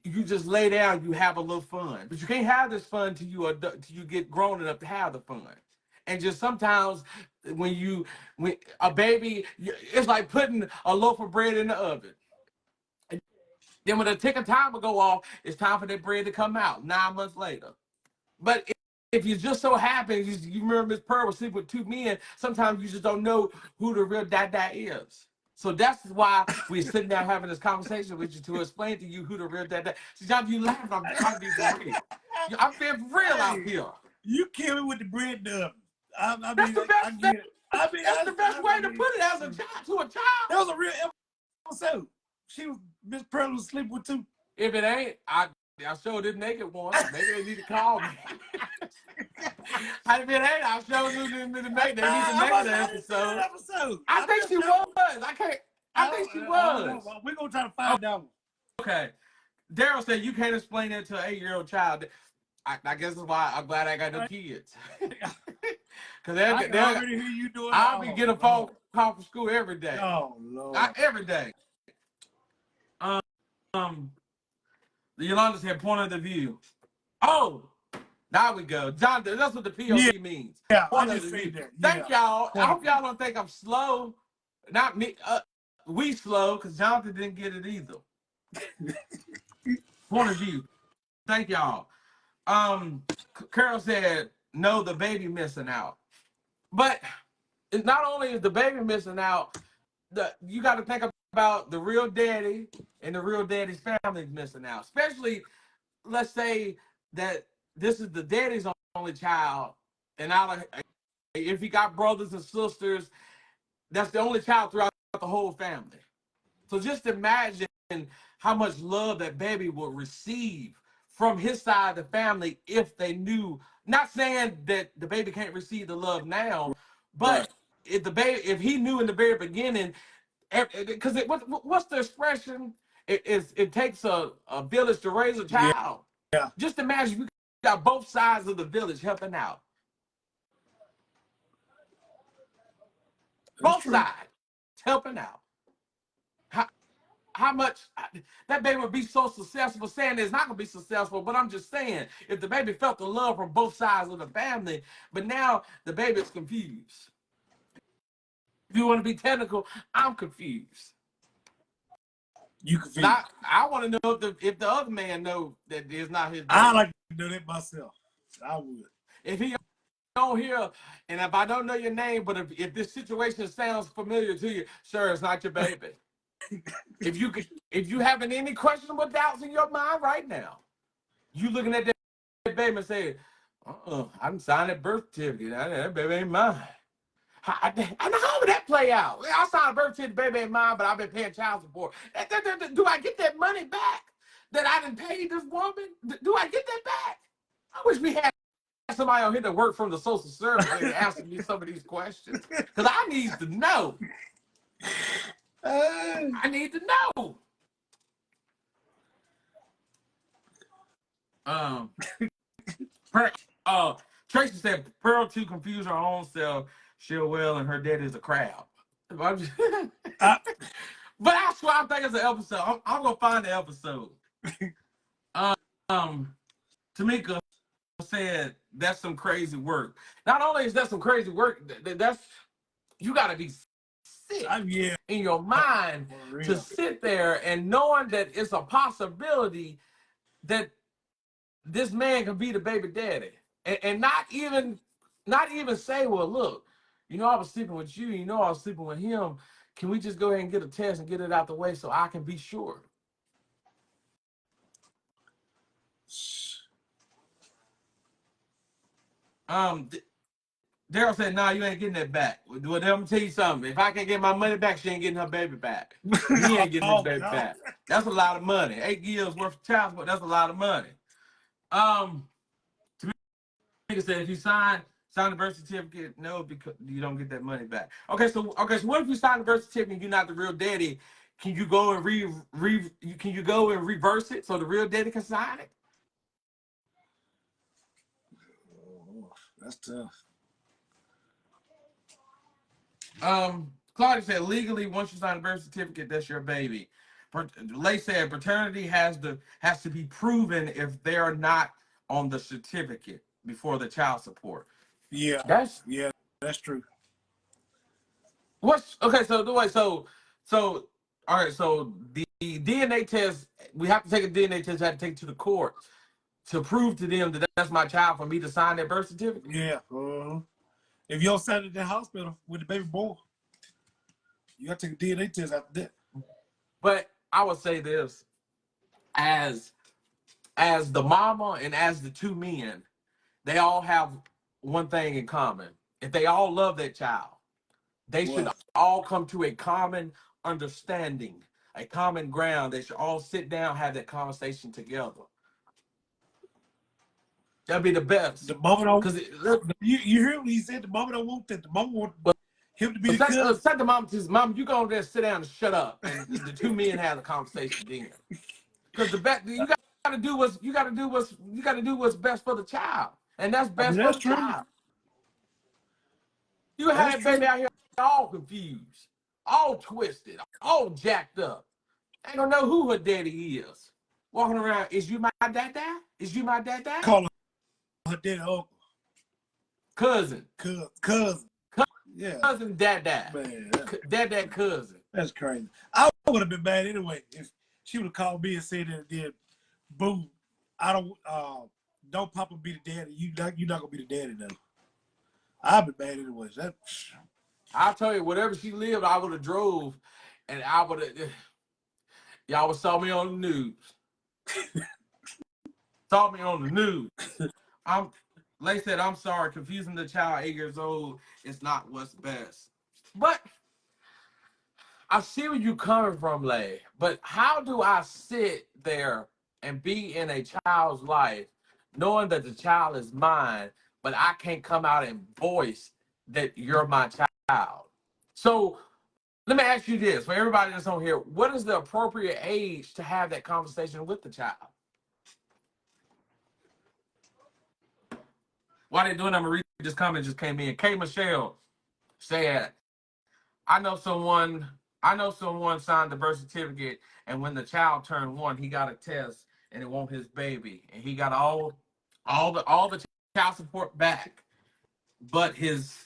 you just lay down, you have a little fun. But you can't have this fun till you get grown enough to have the fun. And just sometimes when a baby, it's like putting a loaf of bread in the oven. And then when the tick of time will go off, it's time for that bread to come out 9 months later. But if you just so happen, you remember Miss Pearl was sleeping with two men, sometimes you just don't know who the real dad is. So that's why we're sitting down having this conversation with you to explain to you who the real dad is. See, John, you laughing, I'm trying to be for real. I'm being for real out here. You kill me with the bread dub. That's the best way to put it as a child to a child. That was a real episode. Miss Pearl was sleeping with two. If it ain't, I sure did naked one. Maybe they need to call me. If it ain't, I sure did make. They need to make an episode. I think she was. I think she was. We're gonna try to find out. Okay. Daryl said you can't explain that to an 8-year-old child. I guess that's why I'm glad I got no kids. Because I'll be getting a phone call from school every day. Oh Lord. Every day. The Yolanda said point of the view. Oh, now we go. John, that's what the POV means. Yeah, point I of just the view. that. Thank y'all. I hope y'all don't think I'm slow. Not me. We slow, because Jonathan didn't get it either. Point of view. Thank y'all. Carol said, no, the baby missing out. But not only is the baby missing out, you got to think about the real daddy and the real daddy's family missing out. Especially, let's say that this is the daddy's only child, and if he got brothers and sisters, that's the only child throughout the whole family. So just imagine how much love that baby would receive from his side of the family if they knew. Not saying that the baby can't receive the love now, but if he knew in the very beginning, because what's the expression? It takes a village to raise a child. Yeah. Just imagine you got both sides of the village helping out. Both sides helping out. How much that baby would be so successful, saying it's not going to be successful, but I'm just saying, if the baby felt the love from both sides of the family, but now the baby's confused. If you want to be technical, I'm confused. You confused. I want to know if the other man know that it's not his baby. I like to know that myself. I would. If he don't hear, and if I don't know your name, but if this situation sounds familiar to you, sure, it's not your baby. If you having any questionable doubts in your mind right now, you looking at that baby and say, I'm signing that birth certificate. That baby ain't mine. How would that play out? I signed a birth certificate, baby ain't mine, but I've been paying child support. Do I get that money back that I done paid this woman? Do I get that back? I wish we had somebody on here that worked from the social service to answer me some of these questions, because I need to know. I need to know. Tracy said Pearl too confused her own self. She'll well, and her daddy's a crab. But that's what I think it's an episode. I'm gonna find the episode. Tamika said that's some crazy work. Not only is that some crazy work, that's you gotta be sick Yeah, in your mind for to real. sit there and knowing that it's a possibility that this man could be the baby daddy, and not even say, well, look, I was sleeping with you, I was sleeping with him. Can we just go ahead and get a test and get it out the way so I can be sure? Daryl said, "Nah, you ain't getting that back." Well, let me tell you something. If I can't get my money back, she ain't getting her baby back. He ain't getting his Oh, baby God. back. That's a lot of money. 8 years worth of child support. That's a lot of money. Tamika said, if you sign the birth certificate, no, because you don't get that money back. Okay, so what if you sign the birth certificate and you're not the real daddy? Can you go and reverse it so the real daddy can sign it? Oh, that's tough. Claudia said, legally, once you sign a birth certificate, that's your baby. Lay said, paternity has to be proven if they're not on the certificate before the child support. Yeah, That's true. what's okay. So all right. So the DNA test, we have to take a DNA test. We have to take it to the court to prove to them that that's my child for me to sign their birth certificate. Yeah. If you don't sign at the hospital with the baby boy, you got to take a DNA test after that. But I would say this, as the mama and as the two men, they all have one thing in common. If they all love that child, they should What? all come to a common understanding, a common ground. They should all sit down, have that conversation together. That'd be the best. The mama don't. Because You hear what he said? The mama don't want that. The mama want him to be the cousin. Said the mom to his mom, you go over there, sit down and shut up, and the two men have a conversation then. Because you got to do what's best for the child, and that's best for That's the true. child. You have that baby out here all confused, all twisted, all jacked up. Ain't gonna know who her daddy is. Walking around, is you my dad? Is you my dad? Call her daddy uncle. Cousin. Cousin. Yeah. Cousin dad. Man, Dad cousin. that's crazy. I would have been mad anyway if she would have called me and said that then, boom, I don't Papa be the daddy. You're not gonna be the daddy though. I'd be mad anyway. I'll tell you, whatever she lived, I would have drove, and I would have. Y'all would saw me on the news. Saw me on the news. Lay said, I'm sorry, confusing the child 8 years old is not what's best. But I see where you coming from, Lay. But how do I sit there and be in a child's life knowing that the child is mine, but I can't come out and voice that you're my child? So let me ask you this, for everybody that's on here, what is the appropriate age to have that conversation with the child? While they're doing that, I'm going to read this comment just came in. K. Michelle said, I know someone signed the birth certificate, and when the child turned 1, he got a test, and it wasn't his baby, and he got all the child support back, but this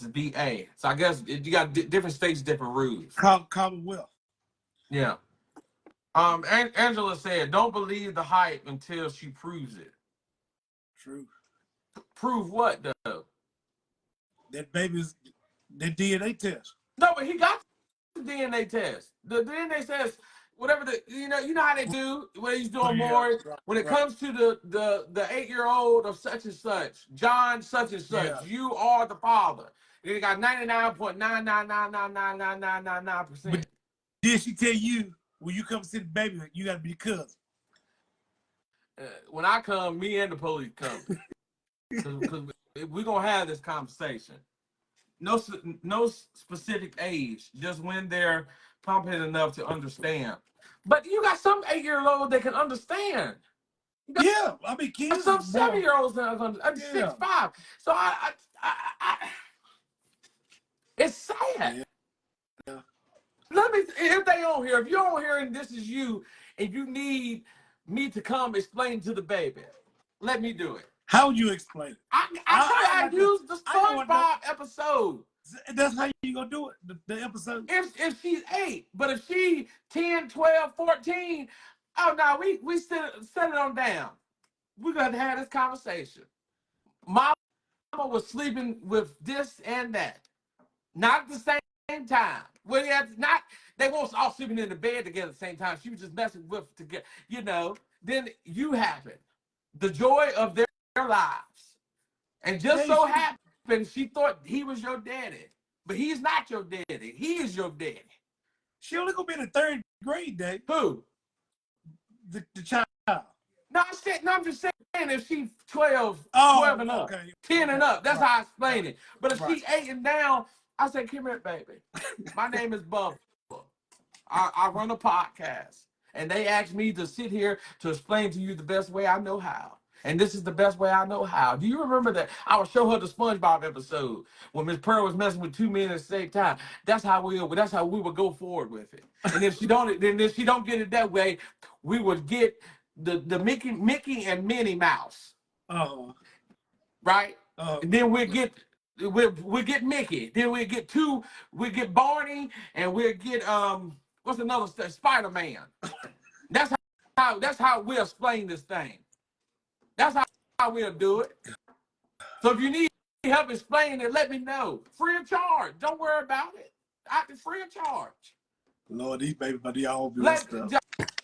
VA. So I guess you got different states, different rules. Commonwealth. Yeah. Angela said, don't believe the hype until she proves it. True. Prove what, though? That baby's the DNA test. No, but he got the DNA test. The DNA says whatever you know how they do when he's doing more. When it comes to the 8-year-old of such and such, John such and such, you are the father. They got 99.9999999%. But did she tell you when you come see the baby, you got to be the cousin? When I come, me and the police come, because we're gonna have this conversation. No specific age, just when they're competent enough to understand. But you got some 8-year-olds that can understand. Yeah, I mean, kids. Some 7-year-olds that are 6'5". So I it's sad. Yeah. If they on here, if you're on here and this is you, and you need me to come explain to the baby, let me do it. How would you explain it? I used the SpongeBob episode. That's how you gonna do it. The episode. If she's 8, but if she 10, 12, 14, oh no, we set it on down. We're gonna have this conversation. Mama was sleeping with this and that, not at the same time. Well, yeah, not they weren't all sleeping in the bed together at the same time. She was just messing with together, Then you happen, the joy of their lives, and just so happened she thought he was your daddy, but he's not your daddy. He is your daddy. She only gonna be in the 3rd grade, Dave. Who? The child. No, I'm just saying if she's 12 and up, okay. 10 and up, that's how I explain it. But if Right. she's 8 and down, I say, come here, baby. My name is Bubba. I run a podcast, and they asked me to sit here to explain to you the best way I know how. And this is the best way I know how. Do you remember that I would show her the SpongeBob episode when Miss Pearl was messing with 2 men at the same time? That's how we would go forward with it. And if she don't get it that way, we would get the Mickey and Minnie Mouse. Right? And then we'll get Mickey. Then we get Barney, and we'll get what's another Spider-Man. That's how we'll explain this thing. That's how we'll do it. So if you need help explaining it, let me know. Free of charge. Don't worry about it. Free of charge. Lord, these baby buddy all be stuff.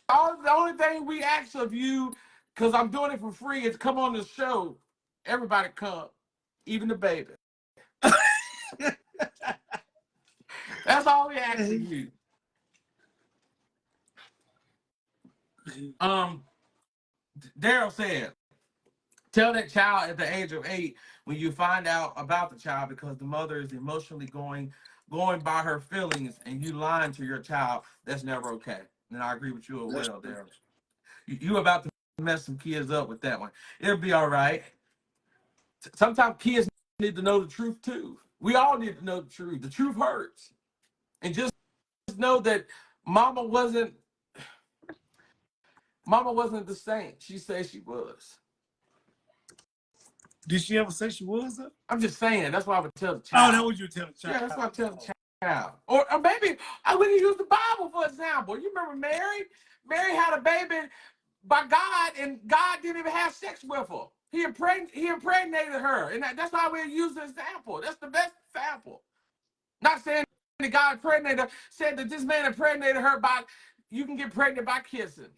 The only thing we ask of you, because I'm doing it for free, is come on the show. Everybody come, even the baby. That's all we ask of you. Daryl said, tell that child at the age of 8 when you find out about the child because the mother is emotionally going by her feelings and you lying to your child. That's never okay. And I agree with you as well, Daryl. You about to mess some kids up with that one. It'll be all right. Sometimes kids need to know the truth too. We all need to know the truth. The truth hurts. And just know that Mama wasn't the saint she said she was. Did she ever say she was? I'm just saying. That's why I would tell the child. Oh, that was you tell the child. Yeah, that's what I tell the child. Or maybe I would use the Bible for example. You remember Mary? Mary had a baby by God, and God didn't even have sex with her. He impregnated her, and that's why we use the example. That's the best example. Not saying that God impregnated her, said that this man impregnated her by, you can get pregnant by kissing.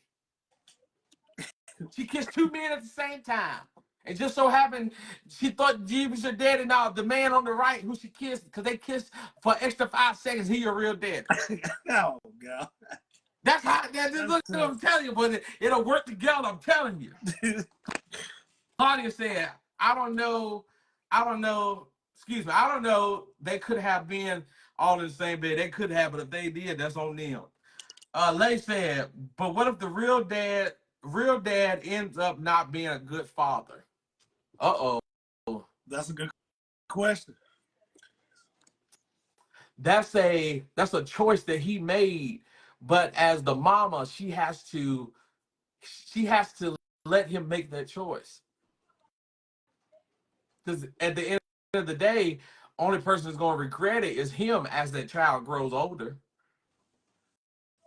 She kissed 2 men at the same time. And just so happened, she thought G was your daddy. Now, the man on the right who she kissed, because they kissed for extra 5 seconds, he your real daddy. Oh, God. That's how, look what I'm telling you, but it'll work together, I'm telling you. Claudia said, I don't know, they could have been all in the same bed. They could have, but if they did, that's on them. Lay said, but what if the real dad ends up not being a good father? Uh-oh. That's a good question. That's a choice that he made, but as the mama, she has to let him make that choice. Because at the end of the day, only person that's going to regret it is him as that child grows older.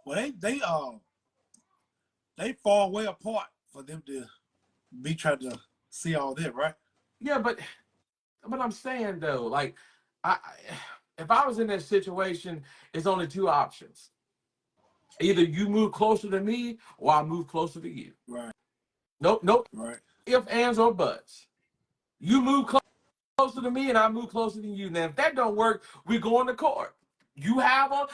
Well, they far way apart for them to be trying to see all that, right? Yeah, but I'm saying though, like, if I was in that situation, it's only 2 options. Either you move closer to me or I move closer to you. Right. Nope. Right. If, ands, or buts. You move closer to me and I move closer to you. Now, if that don't work, we go into court. You had a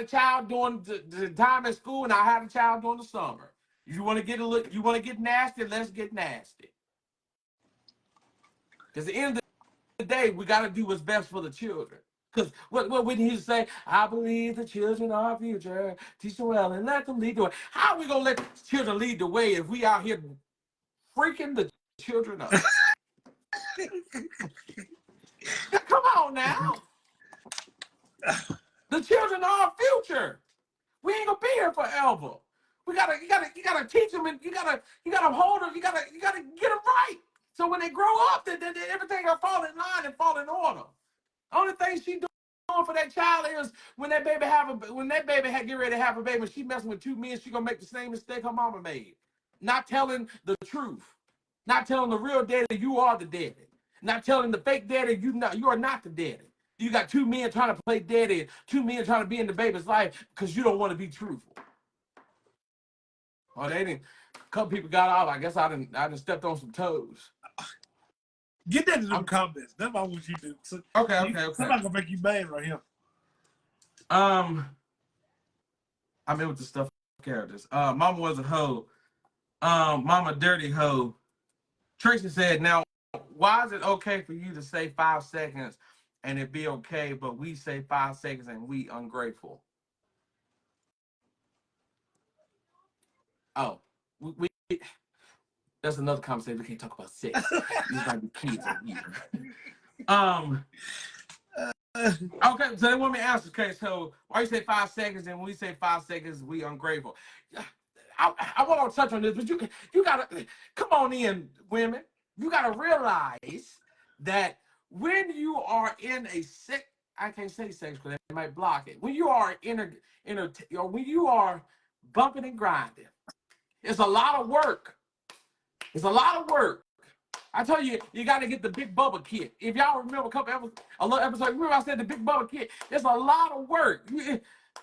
child during the time at school, and I had a child during the summer. You want to get nasty, let's get nasty. Because at the end of the day, we got to do what's best for the children. Because what would he say? I believe the children are our future. Teach them well and let them lead the way. How are we going to let the children lead the way if we out here freaking the children up? Come on now. The children are our future. We ain't gonna be here forever. You gotta teach them, and you gotta hold them. You gotta get them right. So when they grow up, then everything will fall in line and fall in order. Only thing she doing for that child is when that baby get ready to have a baby, she messing with two men, she gonna make the same mistake her mama made. Not telling the truth. Not telling the real daddy you are the daddy. Not telling the fake daddy you are not the daddy. You got two men trying to play daddy, two men trying to be in the baby's life because you don't want to be truthful. Oh, they didn't. A couple people got off. I guess I didn't stepped on some toes. Get that in the comments. That's what I want you to do. So, Okay. Somebody gonna make you mad right here. I'm in with the stuff characters. Mama was a hoe. Mama dirty hoe. Tracy said, now, why is it okay for you to say 5 seconds and it be okay, but we say 5 seconds and we ungrateful? Oh, we that's another conversation. We can't talk about sex. These might be kids over here. Okay, so they want me to answer. Okay, so why you say 5 seconds and when we say 5 seconds, we ungrateful? I want to touch on this, but you gotta come on in, women. You gotta realize that when you are in a sex, I can't say sex because they might block it. When you are or when you are bumping and grinding, it's a lot of work. It's a lot of work. I tell you, you got to get the Big Bubba kit. If y'all remember a little episode, remember I said the Big Bubba kit. It's a lot of work.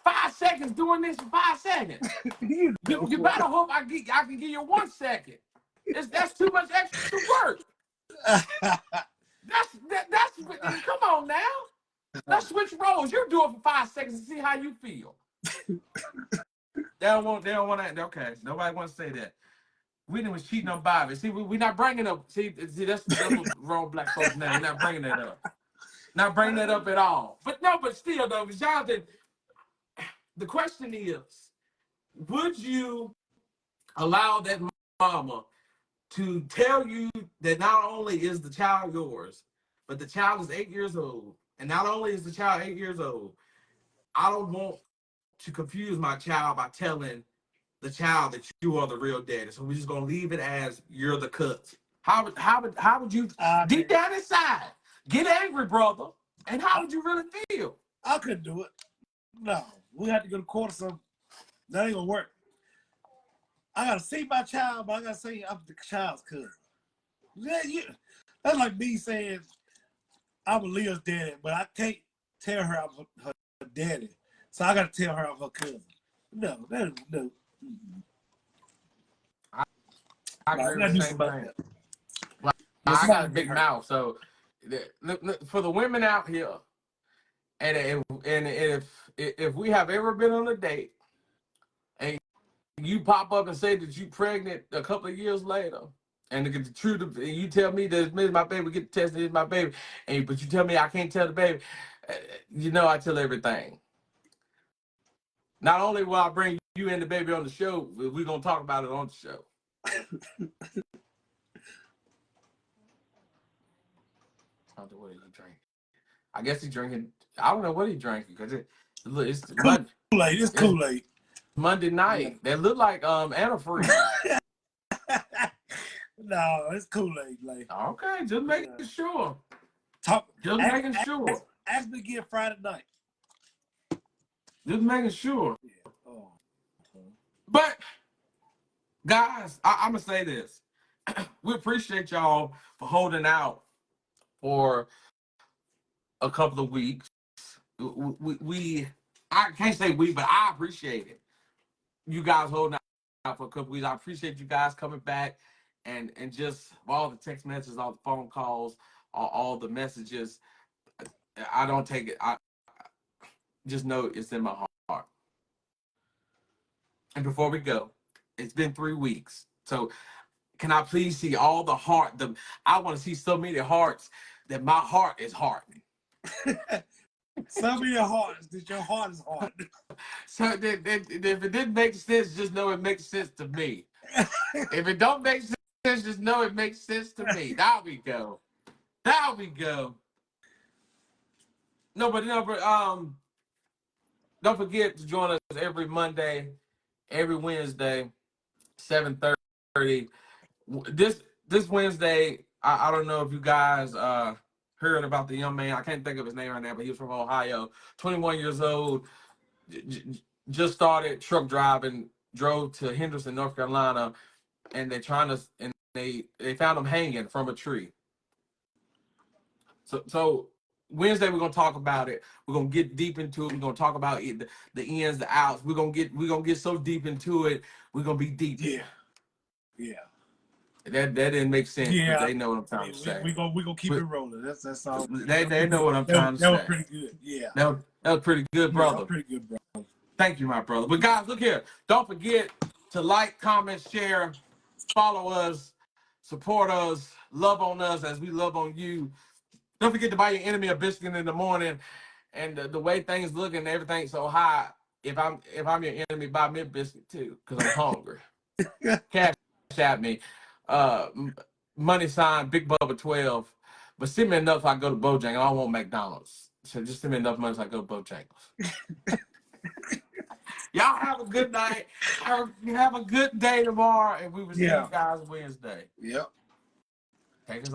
5 seconds doing this for 5 seconds. you better hope I can give you 1 second. That's too much extra work. Come on now. Let's switch roles. You do it for 5 seconds and see how you feel. They don't want that. Okay, nobody wants to say that. Whitney was cheating on Bobby. See, we're not bringing up. See, that's wrong black folks now. We're not bringing that up. Not bringing that up at all. But still, though, Jonathan, the question is, would you allow that mama to tell you that not only is the child yours, but the child is 8 years old, and not only is the child 8 years old, I don't want to confuse my child by telling the child that you are the real daddy. So we're just gonna leave it as you're the cut. How would you deep down inside get angry, brother? And how would you really feel? I couldn't do it. No, we had to go to court or something. That ain't gonna work. I gotta see my child, but I gotta say I'm the child's cousin. That's like me saying I'm Leah's daddy, but I can't tell her I'm her daddy. So I gotta tell her I'm her cousin. No. I agree with the same thing. Well, I got a big mouth, so for the women out here, and if we have ever been on a date and you pop up and say that you pregnant a couple of years later, and to get the truth, and you tell me that it's my baby, get tested, it's my baby, but you tell me I can't tell the baby, I tell everything. Not only will I bring you and the baby on the show, we're gonna talk about it on the show. What is he drinking? I guess he's drinking. I don't know what he's drinking because it's Kool-Aid. It's Kool-Aid. Monday night. Yeah. That look like antifreeze. No, it's Kool-Aid. Like, okay, just making sure. Making sure. Ask me again Friday night. Just making sure. Yeah. Oh. But guys, I'm gonna say this. We appreciate y'all for holding out for a couple of weeks. I can't say we, but I appreciate it. You guys holding out for a couple of weeks. I appreciate you guys coming back and just all the text messages, all the phone calls, all the messages. I don't take it. I just know it's in my heart. And before we go, it's been 3 weeks. So can I please see all the heart? I want to see so many hearts that my heart is hardening. So many hearts that your heart is hard. So if it didn't make sense, just know it makes sense to me. If it don't make sense, just know it makes sense to me. There we go. No, but don't forget to join us every Monday, every Wednesday, 7:30. This Wednesday, I don't know if you guys heard about the young man. I can't think of his name right now, but he was from Ohio, 21 years old, just started truck driving, drove to Henderson, North Carolina, and they found him hanging from a tree. So Wednesday we're gonna talk about it. We're gonna get deep into it. We're gonna talk about it, the ins, the outs. We're gonna get so deep into it. We're gonna be deep. Yeah. Yeah. That didn't make sense, but Yeah. they know what I'm trying to say. We gonna keep it rolling. That's all. They know what I'm trying to say. That was pretty good. Yeah. That was pretty good, brother. Yeah, that was pretty good, bro. Thank you, my brother. But guys, look here. Don't forget to like, comment, share, follow us, support us, love on us as we love on you. Don't forget to buy your enemy a biscuit in the morning. And the way things look and everything's so high, if I'm your enemy, buy me a biscuit too, because I'm hungry. Cash at me. Money sign Big Bubba 12. But send me enough so I go to Bojangles. I don't want McDonald's. So just send me enough money so I go to Bojangles. Y'all have a good night. Have a good day tomorrow, and we will see you guys Wednesday. Yep. Take us